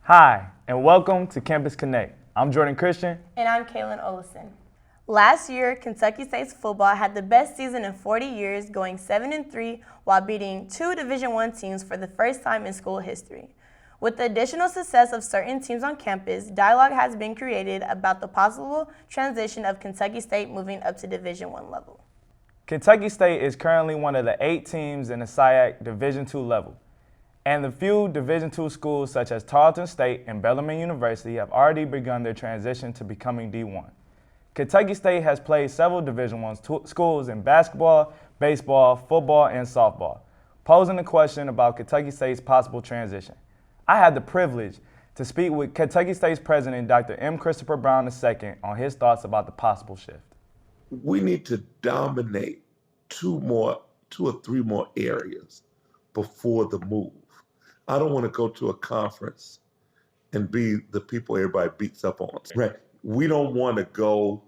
Hi, and welcome to Campus Connect. I'm Jordan Christian. And I'm Kaylin Olison. Last year, Kentucky State's football had the best season in 40 years, going 7-3 while beating 2 Division I teams for the first time in school history. With the additional success of certain teams on campus, dialogue has been created about the possible transition of Kentucky State moving up to Division I level. Kentucky State is currently one of the 8 teams in the SIAC Division II level. And the few Division II schools such as Tarleton State and Bellarmine University have already begun their transition to becoming D1. Kentucky State has played several Division I schools in basketball, baseball, football, and softball, posing the question about Kentucky State's possible transition. I had the privilege to speak with Kentucky State's president, Dr. M. Christopher Brown II, on his thoughts about the possible shift. We need to dominate two or three more areas before the move. I don't want to go to a conference and be the people everybody beats up on. Right. We don't want to go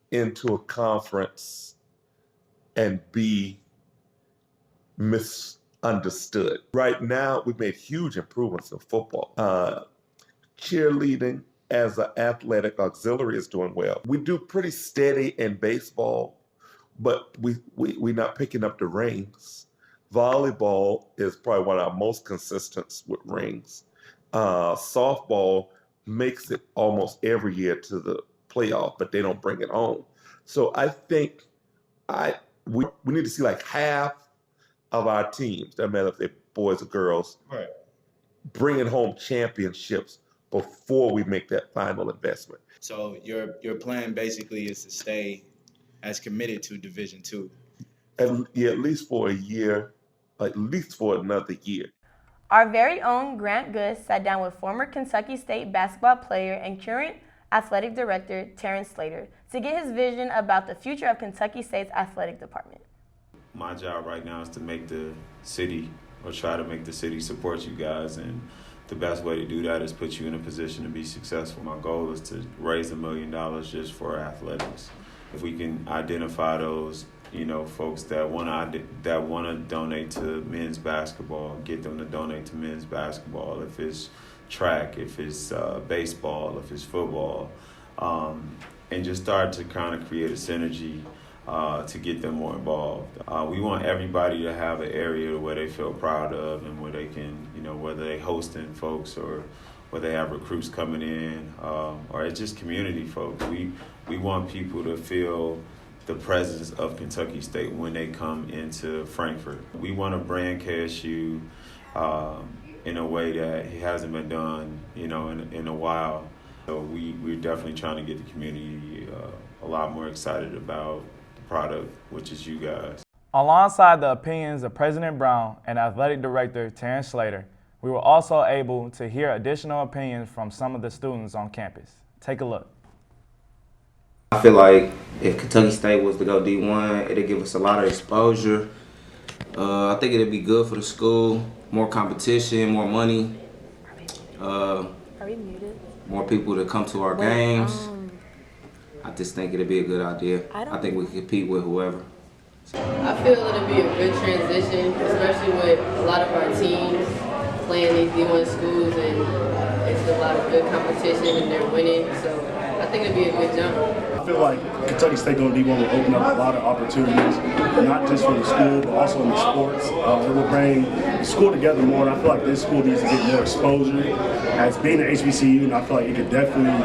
into a conference and be misunderstood. Right now, we've made huge improvements in football. Cheerleading as an athletic auxiliary is doing well. We do pretty steady in baseball, but we're not picking up the rings. Volleyball is probably one of our most consistent with rings. Softball makes it almost every year to the playoff, but they don't bring it home. So I think we need to see like half of our teams, doesn't matter if they're boys or girls, right, bringing home championships before we make that final investment. So your plan basically is to stay as committed to Division II? At least for a year, at least for another year. Our very own Grant Good sat down with former Kentucky State basketball player and current athletic director Terrence Slater to get his vision about the future of Kentucky State's athletic department. My job right now is to make the city, or try to make the city support you guys, and the best way to do that is put you in a position to be successful. My goal is to raise $1 million just for athletics. If we can identify those, folks that want to donate to men's basketball, get them to donate to men's basketball. If it's track, if it's baseball, if it's football, and just start to kind of create a synergy to get them more involved. We want everybody to have an area where they feel proud of and where they can, whether they hosting folks or where they have recruits coming in, or it's just community folks. We want people to feel the presence of Kentucky State when they come into Frankfort. We want to brand KSU in a way that it hasn't been done, in a while. So we're definitely trying to get the community a lot more excited about the product, which is you guys. Alongside the opinions of President Brown and Athletic Director Terrence Slater, we were also able to hear additional opinions from some of the students on campus. Take a look. I feel like if Kentucky State was to go D1, it'd give us a lot of exposure. I think it'd be good for the school, more competition, more money. Are we muted? More people to come to our games. I just think it'd be a good idea. I think we could compete with whoever. I feel it'll be a good transition, especially with a lot of our teams playing these D1 schools, and it's a lot of good competition and they're winning, so I think it'd be a good jump. I feel like Kentucky State going to D1 will open up a lot of opportunities, not just for the school, but also in the sports. It will bring the school together more, and I feel like this school needs to get more exposure. As being an HBCU, and I feel like it could definitely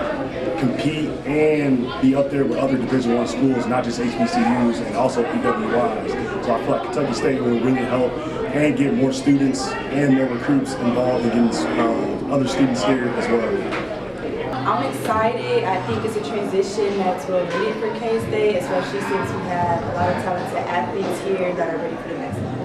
compete and be up there with other Division I schools, not just HBCUs and also PWIs. So I feel like Kentucky State will really help and get more students and more recruits involved and getting other students here as well. I'm excited. I think it's a transition that's well needed for K-State, especially since we have a lot of talented athletes here that are ready for the next level.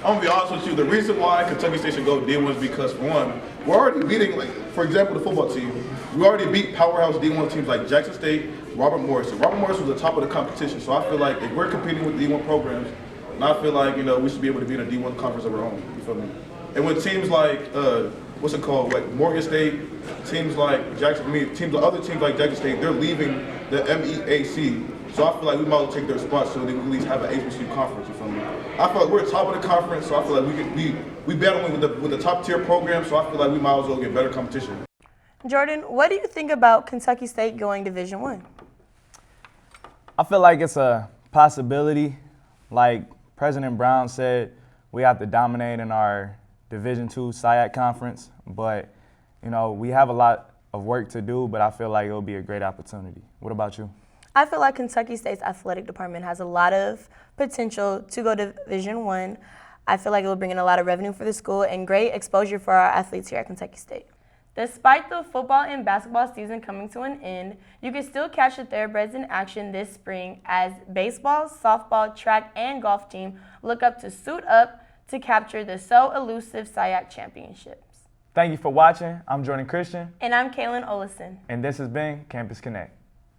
I'm gonna be honest with you, the reason why Kentucky State should go D1 is because, for one, we're already beating, for example, the football team. We already beat powerhouse D1 teams like Jackson State, Robert Morris. So Robert Morris was the top of the competition, so I feel like if we're competing with D1 programs, and I feel like, we should be able to be in a D1 conference of our own, you feel me? And when teams like, Morgan State, teams like other teams like Jackson State, they're leaving the MEAC So I feel like we might as well take their spot so they can at least have an HBCU conference. You feel me? I feel like we're top of the conference, so I feel like we battling with the top tier program. So I feel like we might as well get better competition. Jordan, what do you think about Kentucky State going Division I? I feel like it's a possibility. Like President Brown said, we have to dominate in our Division II SIAC conference, but we have a lot of work to do, but I feel like it'll be a great opportunity. What about you? I feel like Kentucky State's athletic department has a lot of potential to go to Division I. I feel like it will bring in a lot of revenue for the school and great exposure for our athletes here at Kentucky State. Despite the football and basketball season coming to an end, you can still catch the Thoroughbreds in action this spring as baseball, softball, track, and golf team look up to suit up to capture the so elusive SIAC championships. Thank you for watching. I'm Jordan Christian. And I'm Kaylin Olison. And this has been Campus Connect.